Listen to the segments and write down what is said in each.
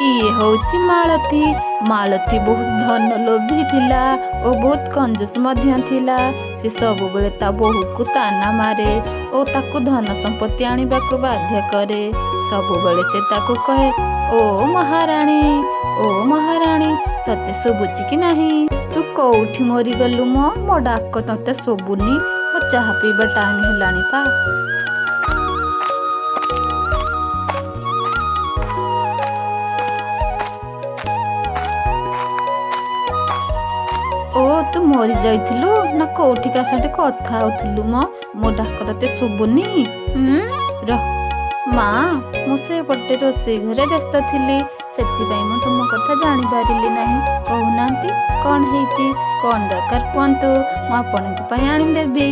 ଇଏ ହଉଛି ମାଳତୀ। ମାଳତୀ ବହୁତ ଧନ ଲୋଭୀ ଥିଲା ଓ ବହୁତ କଞ୍ଜୁସ ମଧ୍ୟ ଥିଲା। ସେ ସବୁବେଳେ ତା ବୋହୂକୁ ତାନା ମାରେ ଓ ତାକୁ ଧନ ସମ୍ପତ୍ତି ଆଣିବାକୁ ବାଧ୍ୟ କରେ। ସବୁବେଳେ ସେ ତାକୁ କହେ, ଓ ମହାରାଣୀ, ଓ ମହାରାଣୀ, ତତେ ଶୁଭୁଛି କି ନାହିଁ? ତୁ କୋଉଠି ମରିଗଲୁ ମୋ ଡାକ ତତେ ଶୁଭୁନି? ମୋ ଚାହା ପିଇବା ଟାଇମ୍ ହେଲାଣି ପା। ଓ ତୁ ମରି ଯାଇଥିଲୁ ନା କୋଉଠି କା ସାথে କଥା ହଉଥିଲୁ ମୋ ଡାକ ତତେ ଶୁଭୁନି? ରହ ମା, ମୁଁ ସେପଟେ ରୋଷେଇ ଘରେ ବ୍ୟସ୍ତ ଥିଲି, ସେଥିପାଇଁ ମୁଁ ତୁମ କଥା ଜାଣିପାରିଲି ନାହିଁ। କହୁନାହାନ୍ତି କ'ଣ ହେଇଛି, କ'ଣ ଦରକାର କୁହନ୍ତୁ, ମୁଁ ଆପଣଙ୍କ ପାଇଁ ଆଣିଦେବି।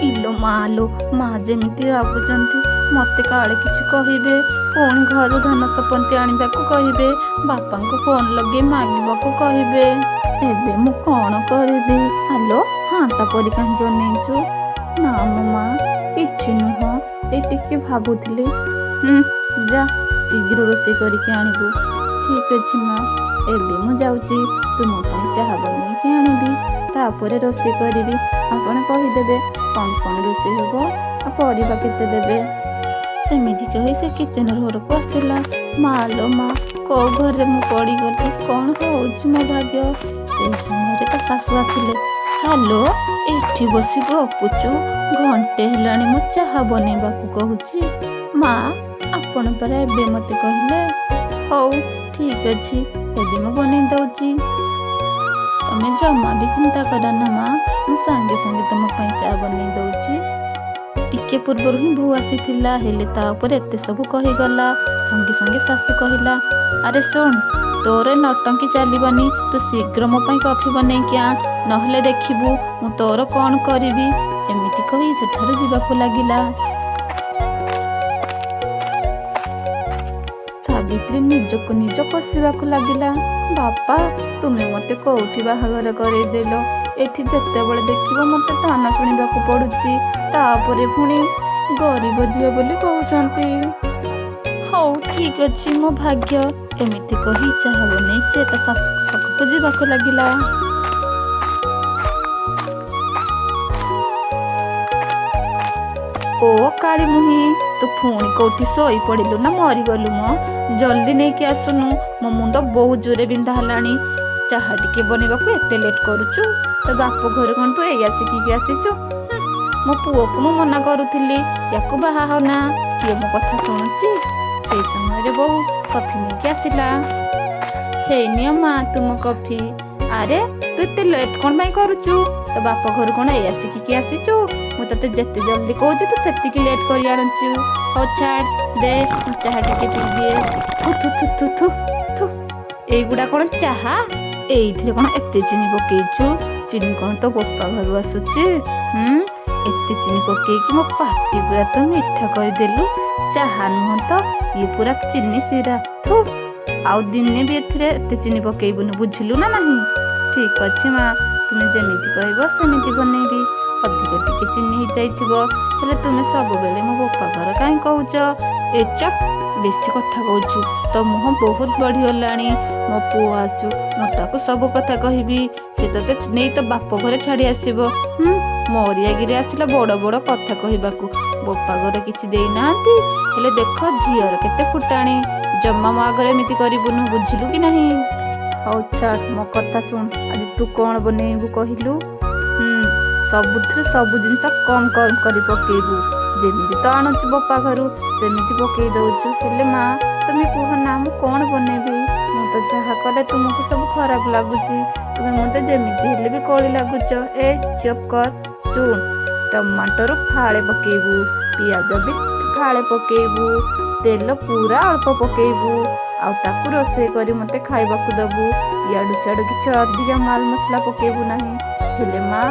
ଇଲୋ ମା ଯେମିତି ରାଗୁଛନ୍ତି, ମୋତେ କାଳେ କିଛି କହିବେ, ପୁଣି ଘରୁ ଧନ ସମ୍ପତ୍ତି ଆଣିବାକୁ କହିବେ, ବାପାଙ୍କୁ ଫୋନ୍ ଲଗେଇ ମାଗିବାକୁ କହିବେ। ଏବେ ମୁଁ କ'ଣ କରିବି? ହ୍ୟାଲୋ, ହାଁଟା ପରି କାହିଁକି ଅନେଇଛୁ? ନା ମୋ ମା, କିଛି ନୁହଁ, ଏ ଟିକେ ଭାବୁଥିଲି। ଯା ଶୀଘ୍ର ରୋଷେଇ କରିକି ଆଣିବୁ। ଠିକ୍ ଅଛି ମା, ଏବେ ମୁଁ ଯାଉଛି, ତୁମ ପାଇଁ ଚାହା ବନେଇକି ଆଣିବି, ତାପରେ ରୋଷେଇ କରିବି। ଆପଣ କହିଦେବେ କ'ଣ କ'ଣ ରୋଷେଇ ହେବ ଆଉ ପରିବା କେତେ ଦେବେ। ସେମିତି କହି ସେ କିଚେନ୍ ଘରକୁ ଆସିଲା। ମାଲୋ ମା, କୋଉ ଘରେ ମୁଁ ପଡ଼ିଗଲି, କ'ଣ ହେଉଛି ମୋ ଭାଗ୍ୟ। ସେହି ସମୟରେ ତା ଶାଶୁ ଆସିଲେ। ହ୍ୟାଲୋ, ଏଠି ବସି ଗପୁଛୁ, ଘଣ୍ଟେ ହେଲାଣି ମୁଁ ଚାହା ବନେଇବାକୁ କହୁଛି। ମା, ଆପଣ ପରା ଏବେ ମୋତେ କହିଲେ। ହଉ ଠିକ୍ ଅଛି, ଏବେ ମୁଁ ବନେଇ ଦେଉଛି। ତମେ ଜମା ବି ଚିନ୍ତା କରନା ମା, ମୁଁ ସାଙ୍ଗେ ସାଙ୍ଗେ ତମ ପାଇଁ ଚା ବନେଇ ଦେଉଛି। ଟିକେ ପୂର୍ବରୁ ହିଁ ବୋଉ ଆସିଥିଲା, ହେଲେ ତା ଉପରେ ଏତେ ସବୁ କହିଗଲା। ସଙ୍ଗେ ସଙ୍ଗେ ଶାଶୁ କହିଲା, ଆରେ ଶୁଣ, ତୋର ନଟଙ୍କି ଚାଲିବନି, ତୁ ଶୀଘ୍ର ମୋ ପାଇଁ କଫି ବନେଇକି ଆଣ, ନହେଲେ ଦେଖିବୁ ମୁଁ ତୋର କ'ଣ କରିବି। ଏମିତି କହି ସେଠାରୁ ଯିବାକୁ ଲାଗିଲା। ସାବିତ୍ରୀ ନିଜକୁ ନିଜ କଷିବାକୁ ଲାଗିଲା। ବାପା, ତୁମେ ମୋତେ କୋଉଠି ବାହାଘର କରେଇଦେଲ? ଏଠି ଯେତେବେଳେ ଦେଖିବ ମୋତେ ତାନା ଶୁଣିବାକୁ ପଡୁଛି, ତାପରେ ପୁଣି ଗରିବ ଝିଅ ବୋଲି କହୁଛନ୍ତି। ହଉ ଠିକ୍ ଅଛି, ମୋ ଭାଗ୍ୟ। ଏମିତି କହି ଚାହା ବନେଇ ସେ ତା ଶାଶୁ ପାଖକୁ ଯିବାକୁ ଲାଗିଲା। ଓ କାଳି ମୁହିଁ, ତୁ ପୁଣି କୋଉଠି ଶୋଇ ପଡ଼ିଲୁ ନା ମରିଗଲୁ ଜଲ୍ଦି ନେଇକି ଆସୁନୁ, ମୋ ମୁଣ୍ଡ ବହୁତ ଜୋରେ ବିନ୍ଧା ହେଲାଣି। ଚାହା ଟିକେ ବନେଇବାକୁ ଏତେ ଲେଟ୍ କରୁଛୁ? ତ ବାପ ଘରେ କ'ଣ ତୁ ଏଇ ଆସିକି ଆସିଛୁ? ମୋ ପୁଅକୁ ମୁଁ ମନା କରୁଥିଲି, ୟାକୁ ବାହା ହନା, କିଏ ମୋ କଥା ଶୁଣୁଛି? ସେଇ ସମୟରେ ବୋଉ କଫି ନେଇକି ଆସିଲା। ହେଇନିଅ ମା ତୁମ କଫି। ଆରେ ତୁ ଏତେ ଲେଟ୍ କ'ଣ ପାଇଁ କରୁଛୁ? ତ ବାପ ଘରୁ କ'ଣ ଏଇ ଆସିକି ଆସିଛୁ? ମୁଁ ତତେ ଯେତେ ଜଲ୍ଦି କହୁଛି ତୁ ସେତିକି ଲେଟ୍ କରି ଆଣୁଛୁ। ହଉ ଛାଡ଼, ଦେ ମୁଁ ଚାହା ଟିକେ ପିଇଦିଏ। ଏଇଗୁଡ଼ା କ'ଣ ଚାହା? ଏଇଥିରେ କ'ଣ ଏତେ ଚିନି ପକେଇଛୁ? ଚିନି କ'ଣ ତୋ ବୋପା ଘରୁ ଆସୁଛି? ଏତେ ଚିନି ପକେଇକି ମୋ ପାଟି ପୁରା ତ ମିଠା କରିଦେଲୁ। ଚାହା ନୁହଁ ତ, ଇଏ ପୁରା ଚିନି ଶିରା। ଆଉ ଦିନେ ବି ଏଥିରେ ଏତେ ଚିନି ପକେଇବୁନି, ବୁଝିଲୁ ନା ନାହିଁ? ଠିକ୍ ଅଛି ମା, ତୁମେ ଯେମିତି କହିବ ସେମିତି ବନେଇବି। ଅଧିକ ଟିକେ ଚିନି ହେଇଯାଇଥିବ, ହେଲେ ତୁମେ ସବୁବେଳେ ମୋ ବୋପା ଘର କାହିଁ କହୁଛ? ଏ ଚପ୍, ବେଶୀ କଥା କହୁଛୁ, ତୋ ମୁହଁ ବହୁତ ବଢ଼ିଗଲାଣି। ମୋ ପୁଅ ଆସୁ, ମୁଁ ତାକୁ ସବୁ କଥା କହିବି, ସେ ତତେ ନେଇ ତୋ ବାପ ଘରେ ଛାଡ଼ି ଆସିବ। ମୋରି ଆଗରେ ଆସିଲା ବଡ଼ ବଡ଼ କଥା କହିବାକୁ। ବୋପା ଘରେ କିଛି ଦେଇନାହାନ୍ତି, ହେଲେ ଦେଖ ଝିଅର କେତେ ଫୁଟାଣି। ଜମା ମୋ ଆଗରେ ଏମିତି କରିବୁନୁ, ବୁଝିଲୁ କି ନାହିଁ? ହଉ ଛାଡ଼, ମୋ କଥା ଶୁଣ, ଆଜି ତୁ କ'ଣ ବନେଇବୁ କହିଲୁ? ସବୁଥିରେ ସବୁ ଜିନିଷ କମ୍ କରି ପକେଇବୁ। ଯେମିତି ତ ଆଣୁଛୁ ବୋପା ଘରୁ ସେମିତି ପକେଇ ଦେଉଛୁ। ହେଲେ ମା, ତୁମେ କୁହ ନା, ମୁଁ କ'ଣ ବନେଇବି? ମୁଁ ତ ଯାହା କଲେ ତୁମକୁ ସବୁ ଖରାପ ଲାଗୁଛି। ତୁମେ ମୋତେ ଯେମିତି ହେଲେ ବି କଳି ଲାଗୁଛ। ଏ ଚୁପ୍ କର। ଶୁଣ, ଟମାଟୋରୁ ଫାଳେ ପକେଇବୁ, ପିଆଜ ବି ଫାଳେ ପକେଇବୁ, ତେଲ ପୁରା ଅଳ୍ପ ପକେଇବୁ, ଆଉ ତାକୁ ରୋଷେଇ କରି ମୋତେ ଖାଇବାକୁ ଦେବୁ। ଇଆଡ଼ୁ ସିଆଡ଼ୁ କିଛି ଅଧିକା ମାଲ ମସଲା ପକେଇବୁ ନାହିଁ। ହେଲେ ମା,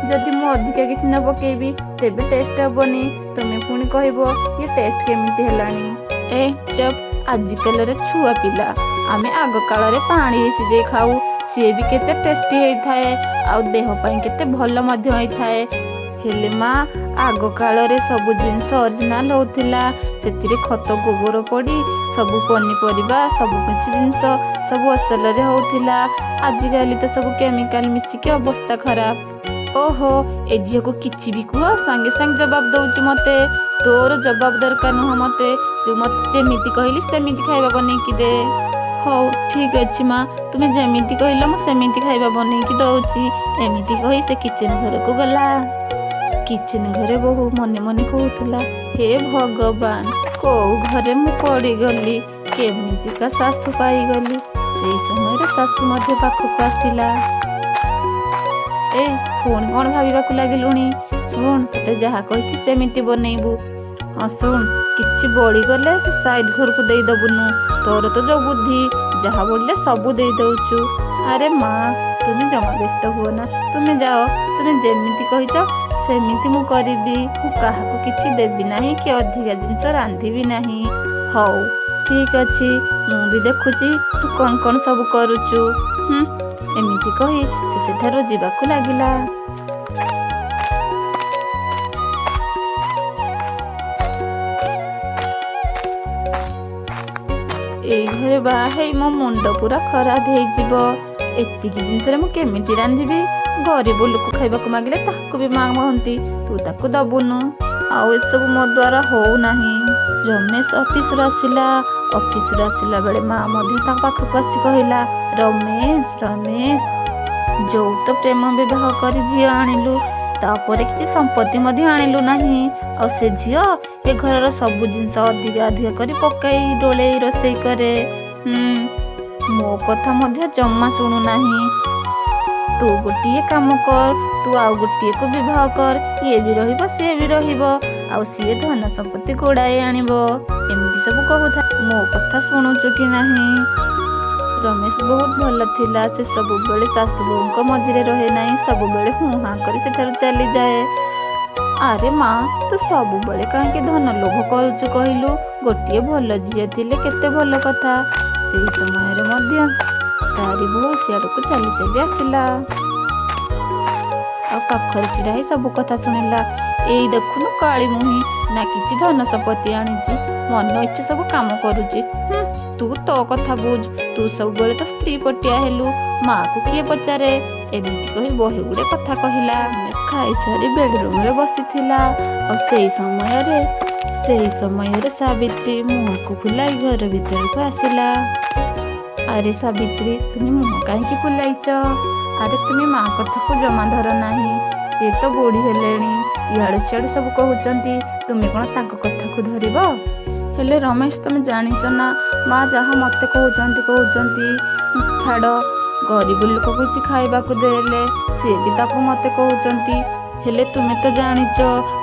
ଯଦି ମୁଁ ଅଧିକା କିଛି ନ ପକେଇବି ତେବେ ଟେଷ୍ଟ ହେବନି। ତୁମେ ପୁଣି କହିବ ଇଏ ଟେଷ୍ଟ କେମିତି ହେଲାଣି। ଏ ଚୁପ୍, ଆଜିକାଲିର ଛୁଆ ପିଲା, ଆମେ ଆଗ କାଳରେ ପାଣିରେ ସିଝେଇ ଖାଉ, ସିଏ ବି କେତେ ଟେଷ୍ଟି ହେଇଥାଏ, ଆଉ ଦେହ ପାଇଁ କେତେ ଭଲ ମଧ୍ୟ ହେଇଥାଏ। ହେଲେ ମା, ଆଗ କାଳରେ ସବୁ ଜିନିଷ ଅରିଜିନାଲ ହେଉଥିଲା। ସେଥିରେ ଖତ ଗୋବର ପଡ଼ି ସବୁ ପନିପରିବା ସବୁ କିଛି ଜିନିଷ ସବୁ ଅସଲରେ ହେଉଥିଲା। ଆଜିକାଲି ତ ସବୁ କେମିକାଲ ମିଶିକି ଅବସ୍ଥା ଖରାପ। ଓହୋ, ଏ ଝିଅକୁ କିଛି ବି କୁହ ସାଙ୍ଗେ ସାଙ୍ଗେ ଜବାବ ଦେଉଛି ମୋତେ। ତୋର ଜବାବ ଦରକାର ନୁହଁ ମୋତେ। ତୁ ମୋତେ ଯେମିତି କହିଲି ସେମିତି ଖାଇବା ବନେଇକି ଦେ। ହଉ ଠିକ୍ ଅଛି ମା, ତୁମେ ଯେମିତି କହିଲ ମୁଁ ସେମିତି ଖାଇବା ବନେଇକି ଦେଉଛି। ଏମିତି କହି ସେ କିଚେନ ଘରକୁ ଗଲା। କିଚେନ ଘରେ ବୋହୂ ମନେ ମନେ କହୁଥିଲା, ହେ ଭଗବାନ, କୋଉ ଘରେ ମୁଁ ପଡ଼ିଗଲି, କେମିତିକା ଶାଶୁ ପାଇଗଲି। ସେଇ ସମୟରେ ଶାଶୁ ମଧ୍ୟ ପାଖକୁ ଆସିଲା। ପୁଣି କ'ଣ ଭାବିବାକୁ ଲାଗିଲୁଣି? ଶୁଣ, ତତେ ଯାହା କହିଛି ସେମିତି ବନେଇବୁ। ହଁ ଶୁଣ, କିଛି ବଳିଗଲେ ସେ ସାଇଡ୍ ଘରକୁ ଦେଇଦେବୁନୁ। ତୋର ତ ଯୋଉ ବୁଦ୍ଧି, ଯାହା ବଳିଲେ ସବୁ ଦେଇ ଦେଉଛୁ। ଆରେ ମା, ତୁମେ ଜମା ବ୍ୟସ୍ତ ହୁଅ ନା। ତୁମେ ଯାଅ, ତୁମେ ଯେମିତି କହିଛ ସେମିତି ମୁଁ କରିବି। ମୁଁ କାହାକୁ କିଛି ଦେବି ନାହିଁ କି ଅଧିକା ଜିନିଷ ରାନ୍ଧିବି ନାହିଁ। ହଉ ଠିକ୍ ଅଛି, ମୁଁ ବି ଦେଖୁଛି ତୁ କ'ଣ କ'ଣ ସବୁ କରୁଛୁ। ଏମିତି କହି ସେ ସେଠାରୁ ଯିବାକୁ ଲାଗିଲା। ଏଇ ଘରେ ବାହା ହେଇ ମୋ ମୁଣ୍ଡ ପୁରା ଖରାପ ହେଇଯିବ। ଏତିକି ଜିନିଷରେ ମୁଁ କେମିତି ରାନ୍ଧିବି? ଗରିବ ଲୋକ ଖାଇବାକୁ ମାଗିଲେ ତାକୁ ବି ମାଗନ୍ତି, ତୁ ତାକୁ ଦବୁନୁ। ଆଉ ଏସବୁ ମୋ ଦ୍ୱାରା ହଉନାହିଁ। ରମେଶ ଅଫିସରୁ ଆସିଲା। ଅଫିସରୁ ଆସିଲା ବେଳେ ମା ମଧ୍ୟ ତାଙ୍କ ପାଖକୁ ଆସି କହିଲା, ରମେଶ, ଯୋଉ ତ ପ୍ରେମ ବିବାହ କରି ଝିଅ ଆଣିଲୁ, ତାପରେ କିଛି ସମ୍ପତ୍ତି ମଧ୍ୟ ଆଣିଲୁ ନାହିଁ। ଆଉ ସେ ଝିଅ ଏ ଘରର ସବୁ ଜିନିଷ ଅଧିକା କରି ପକାଇ ଡୋଳେଇ ରୋଷେଇ କରେ। ମୋ କଥା ମଧ୍ୟ ଜମା ଶୁଣୁନାହିଁ। ତୁ ଗୋଟିଏ କାମ କର, ତୁ ଆଉ ଗୋଟିଏକୁ ବିବାହ କର। ଇଏ ବି ରହିବ, ସିଏ ବି ରହିବ, ଆଉ ସିଏ ଧନ ସମ୍ପତ୍ତି ଗୋଡ଼ାଏ ଆଣିବ। ଏମିତି ସବୁ କହୁଥାଏ। ମୋ କଥା ଶୁଣୁଛୁ କି ନାହିଁ? ରମେଶ ବହୁତ ଭଲ ଥିଲା। ସେ ସବୁବେଳେ ଶାଶୁ ବୋହୂଙ୍କ ମଝିରେ ରହେ ନାହିଁ, ସବୁବେଳେ ହୁଁ ହାଁ କରି ସେଠାରୁ ଚାଲିଯାଏ। ଆରେ ମା, ତୁ ସବୁବେଳେ କାହିଁକି ଧନ ଲୋଭ କରୁଛୁ କହିଲୁ? ଗୋଟିଏ ଭଲ ଝିଅ ଥିଲେ କେତେ ଭଲ କଥା। ସେଇ ସମୟରେ ମଧ୍ୟ ତାରି ବୋହୂ ସିଆଡ଼କୁ ଚାଲି ଆସିଲା। ଆଉ ପାଖରେ ଛିଡ଼ା ହେଇ ସବୁ କଥା ଶୁଣିଲା। ଏଇ ଦେଖୁନୁ କାଳି ମୁହିଁ, ନା କିଛି ଧନ ସମ୍ପତ୍ତି ଆଣିଛି, ମନ ଇଚ୍ଛା ସବୁ କାମ କରୁଛି। ତୁ ତୋ କଥା ବୁଝ, ତୁ ସବୁବେଳେ ତ ସ୍ତ୍ରୀ ପଟିଆ ହେଲୁ, ମାଆକୁ କିଏ ପଚାରେ? ଏମିତି କହି ବହେ ଗୁଡ଼େ କଥା କହିଲା। ଖାଇସାରି ବେଡରୁମରେ ବସିଥିଲା। ଆଉ ସେଇ ସମୟରେ ସାବିତ୍ରୀ ମୁହଁକୁ ଫୁଲାଇ ଘର ଭିତରକୁ ଆସିଲା। ଆରେ ସାବିତ୍ରୀ, ତୁମେ ମୁହଁ କାହିଁକି ଫୁଲାଇଛ? ଆରେ ତୁମେ ମା କଥାକୁ ଜମା ଧର ନାହିଁ। ସିଏ ତ ବୁଢ଼ୀ ହେଲେଣି, ଇଆଡ଼େ ସିଆଡ଼େ ସବୁ କହୁଛନ୍ତି, ତୁମେ କ'ଣ ତାଙ୍କ କଥାକୁ ଧରିବ? ହେଲେ ରମେଶ, ତୁମେ ଜାଣିଛ ନା, ମା ଯାହା ମୋତେ କହୁଛନ୍ତି, ଛାଡ଼, ଗରିବ ଲୋକ କିଛି ଖାଇବାକୁ ଦେଲେ ସିଏ ବି ତାକୁ ମୋତେ କହୁଛନ୍ତି। ହେଲେ ତୁମେ ତ ଜାଣିଛ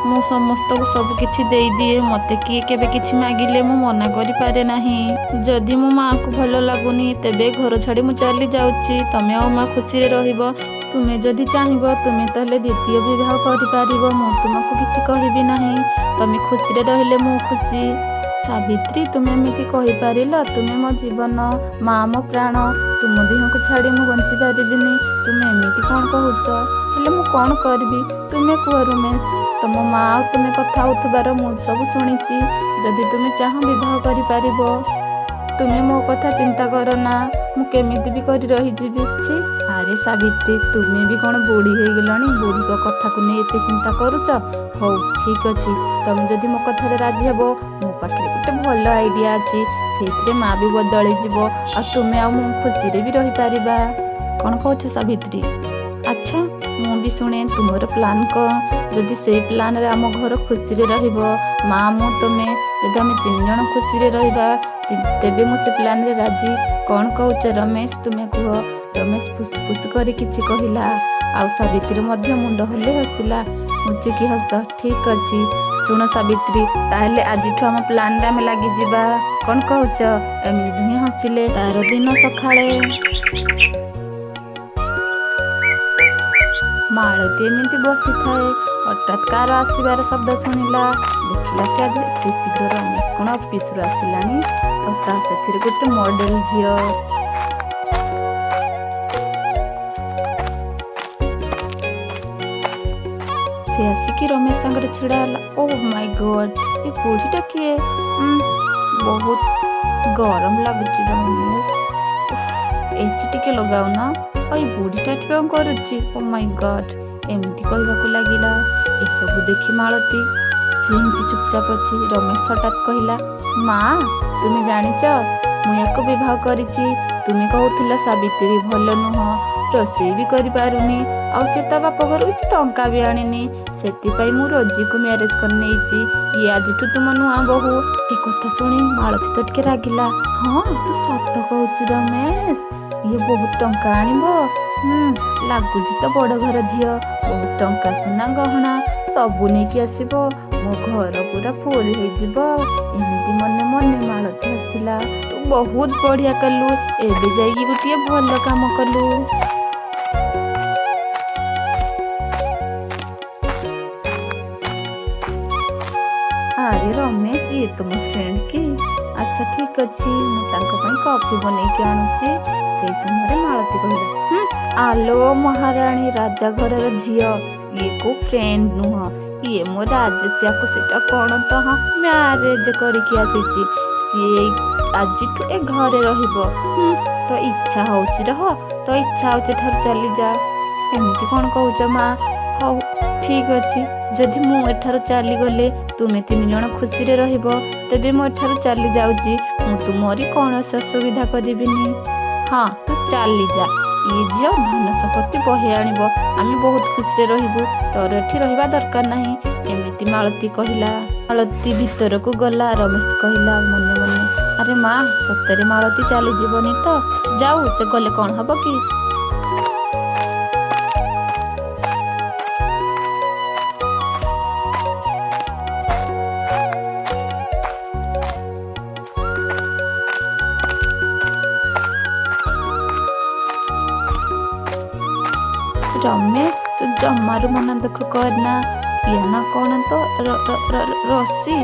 ମୁଁ ସମସ୍ତଙ୍କୁ ସବୁ କିଛି ଦେଇଦିଏ। ମୋତେ କିଏ କେବେ କିଛି ମାଗିଲେ ମୁଁ ମନା କରିପାରେ ନାହିଁ। ଯଦି ମୋ ମାଆକୁ ଭଲ ଲାଗୁନି, ତେବେ ଘର ଛାଡ଼ି ମୁଁ ଚାଲି ଯାଉଛି। ତମେ ଆଉ ମା ଖୁସିରେ ରହିବ। ତୁମେ ଯଦି ଚାହିଁବ ତୁମେ ତାହେଲେ ଦ୍ୱିତୀୟ ବିବାହ କରିପାରିବ। ମୁଁ ତୁମକୁ କିଛି କହିବି ନାହିଁ। ତମେ ଖୁସିରେ ରହିଲେ ମୁଁ ଖୁସି। ସାବିତ୍ରୀ, ତୁମେ ଏମିତି କହିପାରିଲ? ତୁମେ ମୋ ଜୀବନ, ମା ମୋ ପ୍ରାଣ। ତୁମ ଦେହକୁ ଛାଡ଼ି ମୁଁ ବଞ୍ଚିପାରିବିନି। ତୁମେ ଏମିତି କ'ଣ କହୁଛ? ହେଲେ ମୁଁ କ'ଣ କରିବି? ତୁମେ କୁହ ରମେଶ। ତମ ମା ଆଉ ତୁମେ କଥା ହେଉଥିବାର ମୁଁ ସବୁ ଶୁଣିଛି। ଯଦି ତୁମେ ଚାହଁ ବିବାହ କରିପାରିବ। ତୁମେ ମୋ କଥା ଚିନ୍ତା କର ନା, ମୁଁ କେମିତି ବି କରି ରହିଯିବି। ଆରେ ସାବିତ୍ରୀ, ତୁମେ ବି କ'ଣ ବୁଢ଼ୀ ହେଇଗଲଣି? ବୁଢ଼ୀଙ୍କ କଥାକୁ ନେଇ ଏତେ ଚିନ୍ତା କରୁଛ? ହଉ ଠିକ୍ ଅଛି, ତମେ ଯଦି ମୋ କଥାରେ ରାଜି ହେବ, ମୋ ପାଖରେ ଗୋଟେ ଭଲ ଆଇଡ଼ିଆ ଅଛି। ସେଇଥିରେ ମା ବି ବଦଳିଯିବ, ଆଉ ତୁମେ ଆଉ ମୁଁ ଖୁସିରେ ବି ରହିପାରିବା। କ'ଣ କହୁଛ ସାବିତ୍ରୀ? ଆଚ୍ଛା, ମୁଁ ବି ଶୁଣେ ତୁମର ପ୍ଲାନ୍ କ'ଣ। ଯଦି ସେଇ ପ୍ଲାନ୍ରେ ଆମ ଘର ଖୁସିରେ ରହିବ, ମା ମୁଁ ତୁମେ, ଯଦି ଆମେ 3 ଜଣ ଖୁସିରେ ରହିବା, ତେବେ ମୁଁ ସେ ପ୍ଲାନ୍ରେ ରାଜି। କ'ଣ କହୁଛ ରମେଶ, ତୁମେ କୁହ। ରମେଶ ଫୁସ୍ କରି କିଛି କହିଲା। ଆଉ ସାବିତ୍ରୀ ମଧ୍ୟ ମୁଣ୍ଡ ହଲେଇ ହସିଲା। ମୁଚୁକି ହସ। ଠିକ୍ ଅଛି, ଶୁଣ ସାବିତ୍ରୀ, ତାହେଲେ ଆଜିଠୁ ଆମ ପ୍ଲାନ୍ରେ ଆମେ ଲାଗିଯିବା। କ'ଣ କହୁଛ? ଏମିତି ଦୁହେଁ ହସିଲେ। ତାର ଦିନ ସକାଳେ ମାଳତୀ ଏମିତି ବସିଥାଏ। ହଠାତ୍ କାର ଆସିବାର ଶବ୍ଦ ଶୁଣିଲା। ଦେଖିଲା ସେ ଆଜି ଏତେ ଶୀଘ୍ର ରମେଶ କ'ଣ ଅଫିସରୁ ଆସିଲାଣି, ଆଉ ତା ସେଥିରେ ଗୋଟେ ମଡେଲ ଝିଅ। ସେ ଆସିକି ରମେଶ ସାଙ୍ଗରେ ଛିଡ଼ା ହେଲା। ଓ ମାଇ ଗଡ୍, ଏ ବୁଢ଼ୀଟା କିଏ? ବହୁତ ଗରମ ଲାଗୁଛି ରମେଶ। ଏସି ଟିକେ ଲଗାଉନ। ଆଉ ଏ ବୁଢ଼ୀଟା ଏଠି କ'ଣ କରୁଛି? ଓ ମାଇ ଗଡ୍, ଏମିତି କହିବାକୁ ଲାଗିଲା। ଏସବୁ ଦେଖି ମାଳତୀ ଯେମିତି ଚୁପଚାପ ଅଛି। ରମେଶ ହଠାତ୍ କହିଲା, ମା ତୁମେ ଜାଣିଛ ମୁଁ ୟାକୁ ବିବାହ କରିଛି। ତୁମେ କହୁଥିଲ ସାବିତ୍ରୀ ଭଲ ନୁହଁ, ରୋଷେଇ ବି କରିପାରୁନି, ଆଉ ସେ ତା ବାପ ଘରୁ କିଛି ଟଙ୍କା ବି ଆଣିନି। ସେଥିପାଇଁ ମୁଁ ରୋଜିକୁ ମ୍ୟାରେଜ୍ କରି ନେଇଛି। ଇଏ ଆଜିଠୁ ତୁମ ନୂଆ ବୋହୂ। ଏ କଥା ଶୁଣି ମାଳତୀ ତ ଟିକେ ରାଗିଲା। ହଁ ତୁ ସତ କହୁଛୁ ରମେଶ, ଇଏ ବହୁତ ଟଙ୍କା ଆଣିବ। ଲାଗୁଛି ତ ବଡ଼ ଘର ଝିଅ। ବହୁତ ଟଙ୍କା ସୁନା ଗହଣା ସବୁ ନେଇକି ଆସିବ। ମୋ ଘର ପୁରା ଫୁଲ ହେଇଯିବ। ଏମିତି ମନେ ମନେ ମାଳତୀ ହସିଲା। ତୁ ବହୁତ ବଢ଼ିଆ କଲୁ, ଏବେ ଯାଇକି ଗୋଟିଏ ଭଲ କାମ କଲୁ। ଆରେ ରମେଶ, ଇଏ ତ ମୋ ଫ୍ରେଣ୍ଡ କି? ଆଚ୍ଛା ଠିକ୍ ଅଛି, ମୁଁ ତାଙ୍କ ପାଇଁ କଫି ବନେଇକି ଆଣୁଛି। ସେଇ ସମୟରେ ମାଳତୀ କହିଲା, ଆଲୋ ମହାରାଣୀ, ରାଜା ଘରର ଝିଅ, ଇଏ କୋଉ ଫ୍ରେଣ୍ଡ ନୁହଁ, ଇଏ ମୋ ରାଜେଶିଆକୁ ସେଟା କ'ଣ ତ ମ୍ୟାରେଜ କରିକି ଆସିଛି। ସିଏ ଆଜିଠୁ ଏ ଘରେ ରହିବ। ତ ଇଚ୍ଛା ହଉଛି ରହ, ତ ଇଚ୍ଛା ହଉଛି ଏଠାରୁ ଚାଲିଯା। ଏମିତି କ'ଣ କହୁଛ ମା? ହଉ ଠିକ୍ ଅଛି, ଯଦି ମୁଁ ଏଠାରୁ ଚାଲିଗଲେ ତୁମେ 3 ଜଣ ଖୁସିରେ ରହିବ, ତେବେ ମୁଁ ଏଠାରୁ ଚାଲି ଯାଉଛି। ମୁଁ ତୁମରି କୌଣସି ଅସୁବିଧା କରିବିନି। ହଁ ତୁ ଚାଲିଯା। ଇଏ ଝିଅ ଧନ ସମ୍ପତ୍ତି ବହେ ଆଣିବ, ଆମେ ବହୁତ ଖୁସିରେ ରହିବୁ। ତୋର ଏଠି ରହିବା ଦରକାର ନାହିଁ। ଏମିତି ମାଳତୀ କହିଲା। ମାଳତୀ ଭିତରକୁ ଗଲା। ରମେଶ କହିଲା ମନେ ମନେ, ଆରେ ମା ସତରେ ମାଳତୀ ଚାଲିଯିବନି ତ? ଯାଉ, ସେ ଗଲେ କ'ଣ ହବ କି? ରମେଶ ତୁ ଜମାରୁ ମନ ଦୁଃଖ କରନା। ଇଏ ନା କ'ଣ ତ ରସି?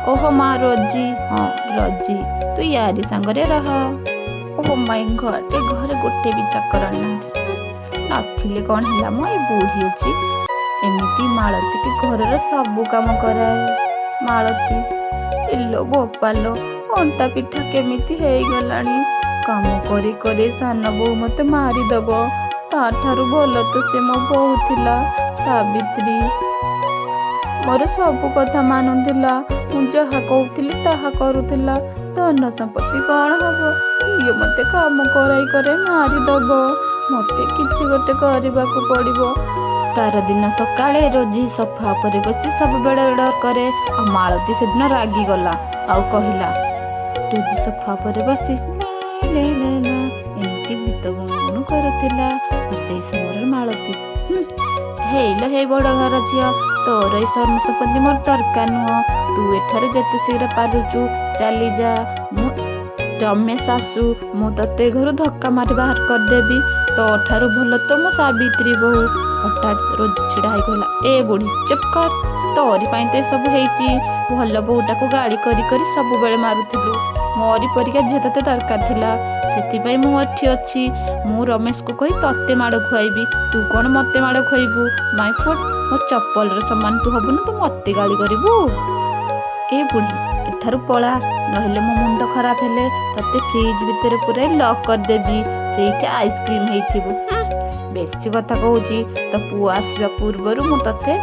ଓହୋ ମା ରୋଜି। ହଁ ରୋଜି, ତୁ ୟାରି ସାଙ୍ଗରେ ରହ। ଓହୋ ମାଇ ଗଡ୍, ଏ ଘରେ ଗୋଟେ ବି ଚାକରାଣୀ ନାହାନ୍ତି। ନଥିଲେ କ'ଣ ହେଲା ମ, ଏ ବୁଢ଼ୀ ଅଛି। ଏମିତି ମାଳତୀକି ଘରର ସବୁ କାମ କରାଏ। ମାଳତୀ ଇଲୋ ବୋପାଲୋ, ଅଣ୍ଟା ପିଠା କେମିତି ହେଇଗଲାଣି। କାମ କରି କରି ସାନ ବୋଉ ମତେ ମାରିଦବ। ତାଠାରୁ ଭଲ ତ ସେ ମୋ ବୋଉ ଥିଲା, ସାବିତ୍ରୀ। ମୋର ସବୁ କଥା ମାନୁଥିଲା, ମୁଁ ଯାହା କହୁଥିଲି ତାହା କରୁଥିଲା। ଧନ ସମ୍ପତ୍ତି କ'ଣ ହବ? ଇଏ ମତେ କାମ କରାଇ କରାଇ ମାରିଦବ। ମତେ କିଛି ଗୋଟେ କରିବାକୁ ପଡ଼ିବ। ତାର ଦିନ ସକାଳେ ରୋଜି ସୋଫା ଉପରେ ବସି ସବୁବେଳେ ଅର୍ଡ଼ର କରେ। ଆଉ ମାଳତୀ ସେଦିନ ରାଗିଗଲା ଆଉ କହିଲା, ରୋଜି ସୋଫା ଉପରେ ବସି ଏମିତି ଗୀତ ଗୁଣଗୁଣ କରୁଥିଲା। ସେଇ ସମୟରେ ମାଳତୀ, ହେଇଲ ହେଇ ବଡ଼ ଘର ଝିଅ, ତୋର ଏଇ ଧନ ସମ୍ପତ୍ତି ମୋର ଦରକାର ନୁହଁ। ତୁ ଏଠାରୁ ଯେତେ ଶୀଘ୍ର ପାରୁଛୁ ଚାଲିଯା। ମୁଁ ରମେଶ ଆସୁ, ମୁଁ ତତେ ଘରୁ ଧକ୍କା ମାରି ବାହାର କରିଦେବି। ତୋ ଠାରୁ ଭଲ ତ ମୋ ସାବିତ୍ରୀ ବୋହୂ। ହଠାତ୍ ରୋଜି ଛିଡ଼ା ହେଇ କହିଲା, ଏ ବୁଢ଼ୀ ଚୁପ୍ କର, ତୋରି ପାଇଁ ତ ଏସବୁ ହେଇଛି। ଭଲ ବୋହୂଟାକୁ ଗାଳି କରି କରି ସବୁବେଳେ ମାରୁଥିଲୁ। ମୋରି ପରିକା ଝିଅ ତତେ ଦରକାର ଥିଲା, ସେଥିପାଇଁ ମୁଁ ଏଠି ଅଛି। ମୁଁ ରମେଶକୁ କହି ତତେ ମାଡ଼ ଖୁଆଇବି, ତୁ କ'ଣ ମତେ ମାଡ଼ ଖୁଆଇବୁ? ମାଇ ଫୁଟ୍, ମୋ ଚପଲର ସମାନ ତୁ ହବୁନୁ, ତୁ ମତେ ଗାଳି କରିବୁ? ଏ ବୁଢ଼ୀ ଏଠାରୁ ପଳା, ନହେଲେ ମୋ ମୁଣ୍ଡ ଖରାପ ହେଲେ ତତେ ଫ୍ରିଜ୍ ଭିତରେ ପୁରାଇ ଲକ୍ କରିଦେବି। ସେଇଠି ଆଇସ୍କ୍ରିମ୍ ହେଇଥିବୁ। ବେଶୀ କଥା କହୁଛି, ତ ପୁଅ ଆସିବା ପୂର୍ବରୁ ମୁଁ ତତେ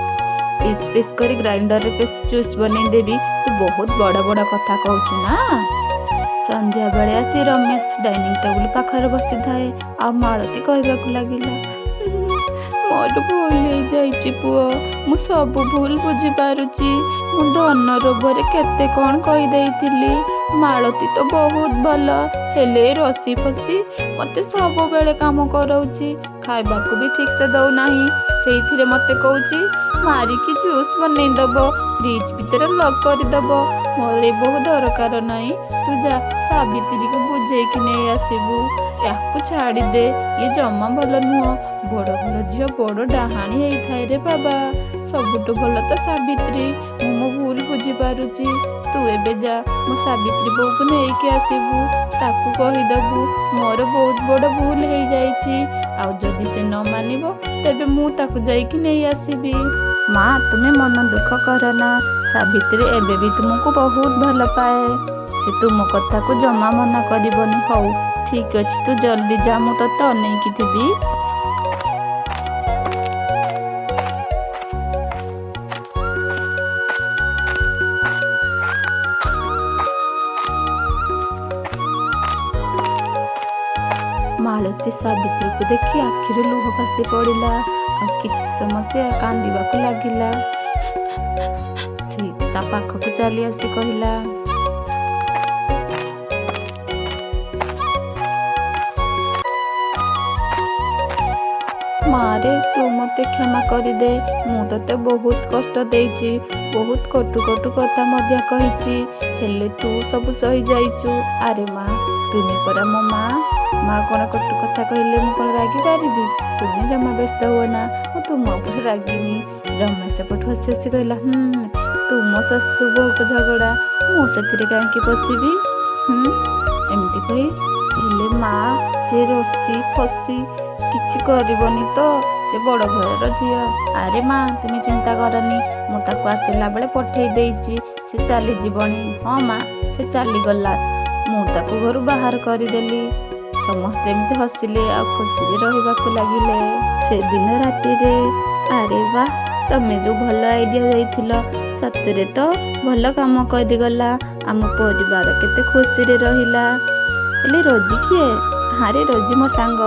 ପିସ୍ ପିସ୍ କରି ଗ୍ରାଇଣ୍ଡରରେ ପେଶି ଜୁସ୍ ବନେଇଦେବି। ତୁ ବହୁତ ବଡ଼ ବଡ଼ କଥା କହୁଛୁ ନା। ସନ୍ଧ୍ୟାବେଳେ ଆସି ରମେଶ ଡାଇନିଂ ଟେବୁଲ ପାଖରେ ବସିଥାଏ। ଆଉ ମାଳତୀ କହିବାକୁ ଲାଗିଲା, ମୋର ଭୁଲ ହେଇଯାଇଛି ପୁଅ, ମୁଁ ସବୁ ଭୁଲ ବୁଝିପାରୁଛି। ମୁଁ ଧନ ଲୋଭରେ କେତେ କ'ଣ କହିଦେଇଥିଲି। ମାଳତୀ ତ ବହୁତ ଭଲ, ହେଲେ ରସି ଫସି ମତେ ସବୁବେଳେ କାମ କରାଉଛି। ଖାଇବାକୁ ବି ଠିକ୍ସେ ଦଉନାହିଁ। ସେଇଥିରେ ମତେ କହୁଛି ମାରିକି ଜୁସ୍ ବନେଇଦବ, ଫ୍ରିଜ୍ ଭିତରେ ଲକ୍ କରିଦବ। ମୋର ଏ ବୋହୂ ଦରକାର ନାହିଁ। ତୁ ଯା ସାବିତ୍ରୀକୁ ବୁଝେଇକି ନେଇ ଆସିବୁ। ୟାକୁ ଛାଡ଼ିଦେ, ଇଏ ଜମା ଭଲ ନୁହଁ। ବଡ଼ ଘର ଝିଅ ବଡ଼ ଡାହାଣୀ ହେଇଥାଏ ରେ ବାବା। ସବୁଠୁ ଭଲ ତ ସାବିତ୍ରୀ। ମୁଁ ମୋ ଭୁଲ ବୁଝିପାରୁଛି। ତୁ ଏବେ ଯା, ମୋ ସାବିତ୍ରୀ ବୋଉକୁ ନେଇକି ଆସିବୁ। ତାକୁ କହିଦବୁ ମୋର ବହୁତ ବଡ଼ ଭୁଲ ହେଇଯାଇଛି। ଆଉ ଯଦି ସେ ନ ମାନିବ, ତେବେ ମୁଁ ତାକୁ ଯାଇକି ନେଇ ଆସିବି। ମା ତୁମେ ମନ ଦୁଃଖ କରନା, ସାବିତ୍ରୀ ଏବେ ବି ତୁମକୁ ବହୁତ ଭଲ ପାଏ। ସେ ତୁମ କଥାକୁ ଜମା ମନା କରିବନି। ହଉ ଠିକ୍ ଅଛି, ତୁ ଜଲ୍ଦି ଯା, ମୁଁ ତତେ ଅନେଇକି ଥିବି। ମାଳତୀ ସାବିତ୍ରୀକୁ ଦେଖି ଆଖିରୁ ଲୁହ ଭାସି ପଡ଼ିଲା। ଆଉ କିଛି ସମୟ ସେ କାନ୍ଦିବାକୁ ଲାଗିଲା। ସେ ତା ପାଖକୁ ଚାଲି ଆସି କହିଲା, ମାରେ ତୁ ମୋତେ କ୍ଷମା କରିଦେ। ମୁଁ ତତେ ବହୁତ କଷ୍ଟ ଦେଇଛି, ବହୁତ କଟୁ କଟୁ କଥା ମଧ୍ୟ କହିଛି, ହେଲେ ତୁ ସବୁ ସହିଯାଇଛୁ। ଆରେ ମା, ତୁମେ ପରା ମୋ ମା। ମା କ'ଣ କଟୁ କଥା କହିଲେ ମୁଁ କ'ଣ ରାଗିପାରିବି? ତୁମେ ଜମା ବ୍ୟସ୍ତ ହୁଅ ନା, ମୁଁ ତୁମ ଉପରେ ରାଗିନି। ରମେଶ ସେପଟୁ ହସି ହସି କହିଲା, ତୁମ ଶାଶୁ ବୋହୂଙ୍କ ଝଗଡ଼ା, ମୁଁ ସେଥିରେ କାହିଁକି ପଶିବି? ଏମିତି କହି, ହେଲେ ମା, ଯେ ରସି ଫସି କିଛି କରିବନି ତ? ସେ ବଡ଼ ଘରର ଝିଅ। ଆରେ ମା, ତୁମେ ଚିନ୍ତା କରନି, ମୁଁ ତାକୁ ଆସିଲା ବେଳେ ପଠେଇ ଦେଇଛି, ସେ ଚାଲିଯିବଣି। ହଁ ମା, ସେ ଚାଲିଗଲା, ମୁଁ ତାକୁ ଘରୁ ବାହାର କରିଦେଲି। ସମସ୍ତେ ଏମିତି ହସିଲେ ଆଉ ଖୁସିରେ ରହିବାକୁ ଲାଗିଲେ। ସେଦିନ ରାତିରେ, ଆରେ ବା, ତମେ ଯେଉଁ ଭଲ ଆଇଡ଼ିଆ ଦେଇଥିଲ, ସତରେ ତ ଭଲ କାମ କରିଗଲା। ଆମ ପରିବାର କେତେ ଖୁସିରେ ରହିଲା। ହେଲେ ରୋଜି କିଏ? ଆରେ ରୋଜି ମୋ ସାଙ୍ଗ।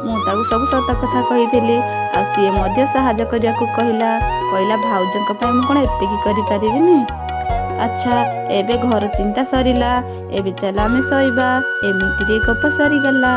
ମୁଁ ତାକୁ ସବୁ ସତ କଥା କହିଥିଲି, ଆଉ ସିଏ ମଧ୍ୟ ସାହାଯ୍ୟ କରିବାକୁ କହିଲା। ଭାଉଜଙ୍କ ପାଇଁ ମୁଁ କ'ଣ ଏତିକି କରିପାରିବିନି? ଆଚ୍ଛା, ଏବେ ଘର ଚିନ୍ତା ସରିଲା, ଏବେ ଚାଲ ଆମେ ଶୋଇବା। ଏମିତିରେ ଗପ ସରିଗଲା।